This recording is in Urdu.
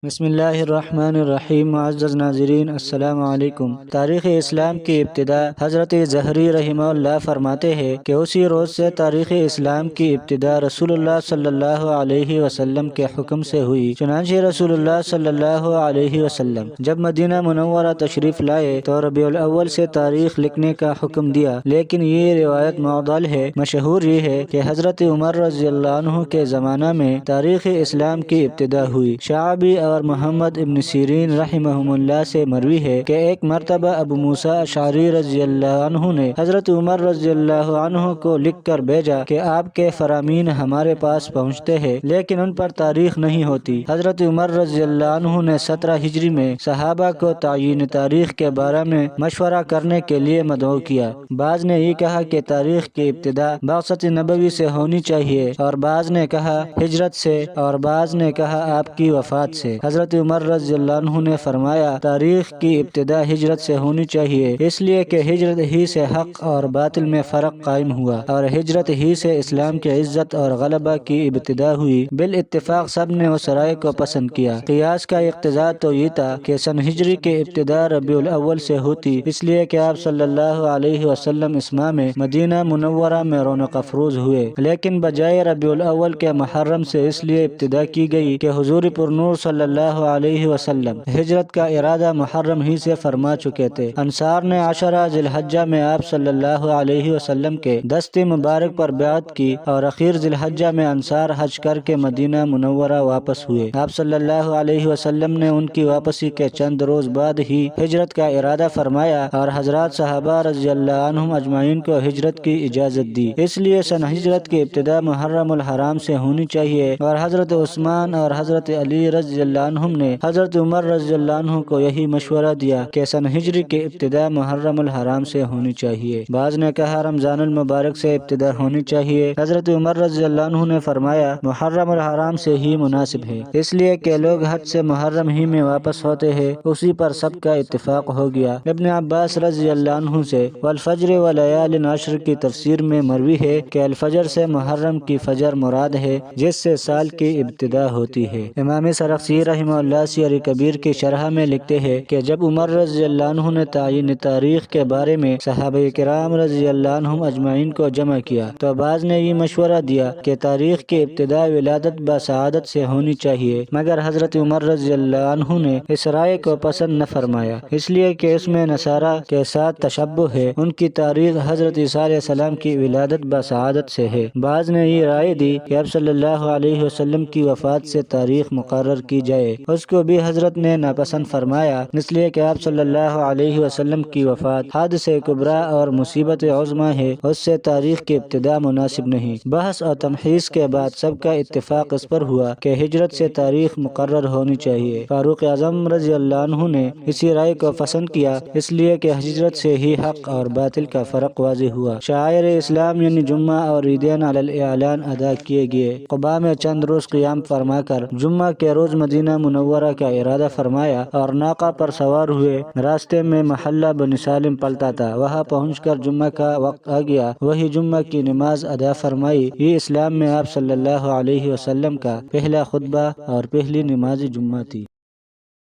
بسم اللہ الرحمن الرحیم۔ معزز ناظرین، السلام علیکم۔ تاریخ اسلام کی ابتدا حضرت ظہری رحمہ اللہ فرماتے ہیں کہ اسی روز سے تاریخ اسلام کی ابتدا رسول اللہ صلی اللہ علیہ وسلم کے حکم سے ہوئی۔ چنانچہ رسول اللہ صلی اللہ علیہ وسلم جب مدینہ منورہ تشریف لائے تو ربیع الاول سے تاریخ لکھنے کا حکم دیا، لیکن یہ روایت معضل ہے۔ مشہور یہ ہے کہ حضرت عمر رضی اللہ عنہ کے زمانہ میں تاریخ اسلام کی ابتدا ہوئی۔ شعبی اور محمد ابن سیرین رحمہم اللہ سے مروی ہے کہ ایک مرتبہ ابو موسیٰ اشعری رضی اللہ عنہ نے حضرت عمر رضی اللہ عنہ کو لکھ کر بھیجا کہ آپ کے فرامین ہمارے پاس پہنچتے ہیں لیکن ان پر تاریخ نہیں ہوتی۔ حضرت عمر رضی اللہ عنہ نے 17 ہجری میں صحابہ کو تعیین تاریخ کے بارے میں مشورہ کرنے کے لیے مدعو کیا۔ بعض نے یہ کہا کہ تاریخ کی ابتدا بعثت نبوی سے ہونی چاہیے، اور بعض نے کہا ہجرت سے، اور بعض نے کہا آپ کی وفات سے۔ حضرت عمر رضی اللہ عنہ نے فرمایا تاریخ کی ابتدا ہجرت سے ہونی چاہیے، اس لیے کہ ہجرت ہی سے حق اور باطل میں فرق قائم ہوا، اور ہجرت ہی سے اسلام کی عزت اور غلبہ کی ابتدا ہوئی۔ بالاتفاق سب نے اس رائے کو پسند کیا۔ قیاس کا اقتضا تو یہ تھا کہ سن ہجری کی ابتدا ربیع الاول سے ہوتی، اس لیے کہ آپ صلی اللہ علیہ وسلم اس ماہ میں مدینہ منورہ میں رونق افروز ہوئے، لیکن بجائے ربیع الاول کے محرم سے اس لیے ابتدا کی گئی کہ حضور پرنور صلی اللہ علیہ وسلم ہجرت کا ارادہ محرم ہی سے فرما چکے تھے۔ انصار نے 10 ذی الحجہ میں آپ صلی اللہ علیہ وسلم کے دست مبارک پر بیعت کی، اور اخیر ذی الحجہ میں انصار حج کر کے مدینہ منورہ واپس ہوئے۔ آپ صلی اللہ علیہ وسلم نے ان کی واپسی کے چند روز بعد ہی ہجرت کا ارادہ فرمایا، اور حضرات صحابہ رضی اللہ عنہم اجمعین کو ہجرت کی اجازت دی۔ اس لیے سن ہجرت کی ابتدا محرم الحرام سے ہونی چاہیے، اور حضرت عثمان اور حضرت علی رضی اللہ عنہم نے حضرت عمر رضی اللہ عنہ کو یہی مشورہ دیا کہ سن ہجری کی ابتدا محرم الحرام سے ہونی چاہیے۔ بعض نے کہا رمضان المبارک سے ابتدا ہونی چاہیے۔ حضرت عمر رضی اللہ عنہ نے فرمایا محرم الحرام سے ہی مناسب ہے، اس لیے کہ لوگ حج سے محرم ہی میں واپس ہوتے ہیں۔ اسی پر سب کا اتفاق ہو گیا۔ ابن عباس رضی اللہ عنہ سے والفجر ولیال عشر کی تفسیر میں مروی ہے کہ الفجر سے محرم کی فجر مراد ہے، جس سے سال کی ابتدا ہوتی ہے۔ امام سرخسی رحمہ اللہ سیر کبیر کی شرح میں لکھتے ہیں کہ جب عمر رضی اللہ عنہ نے تعیین تاریخ کے بارے میں صحابہ کرام رضی اللہ عنہم اجمعین کو جمع کیا تو بعض نے یہ مشورہ دیا کہ تاریخ کی ابتدا ولادت بسعادت سے ہونی چاہیے، مگر حضرت عمر رضی اللہ عنہ نے اس رائے کو پسند نہ فرمایا، اس لیے کہ اس میں نصارہ کے ساتھ تشبہ ہے۔ ان کی تاریخ حضرت عیسیٰ علیہ السلام کی ولادت بسعادت سے ہے۔ بعض نے یہ رائے دی کہ اب صلی اللہ علیہ وسلم کی وفات سے تاریخ مقرر کی جائے، اس کو بھی حضرت نے ناپسند فرمایا، اس لیے کہ آپ صلی اللہ علیہ وسلم کی وفات حادثہ کبریٰ اور مصیبت عظمیٰ ہے، اس سے تاریخ کی ابتدا مناسب نہیں۔ بحث اور تمحیص کے بعد سب کا اتفاق اس پر ہوا کہ ہجرت سے تاریخ مقرر ہونی چاہیے۔ فاروق اعظم رضی اللہ عنہ نے اسی رائے کو پسند کیا، اس لیے کہ ہجرت سے ہی حق اور باطل کا فرق واضح ہوا۔ شعائر اسلام یعنی جمعہ اور عیدین علی الاعلان ادا کیے گئے۔ قباء میں چند روز قیام فرما کر جمعہ کے روز مدینہ منورہ کا ارادہ فرمایا اور ناقہ پر سوار ہوئے۔ راستے میں محلہ بن سالم پلتا تھا، وہاں پہنچ کر جمعہ کا وقت آ گیا، وہی جمعہ کی نماز ادا فرمائی۔ یہ اسلام میں آپ صلی اللہ علیہ وسلم کا پہلا خطبہ اور پہلی نماز جمعہ تھی۔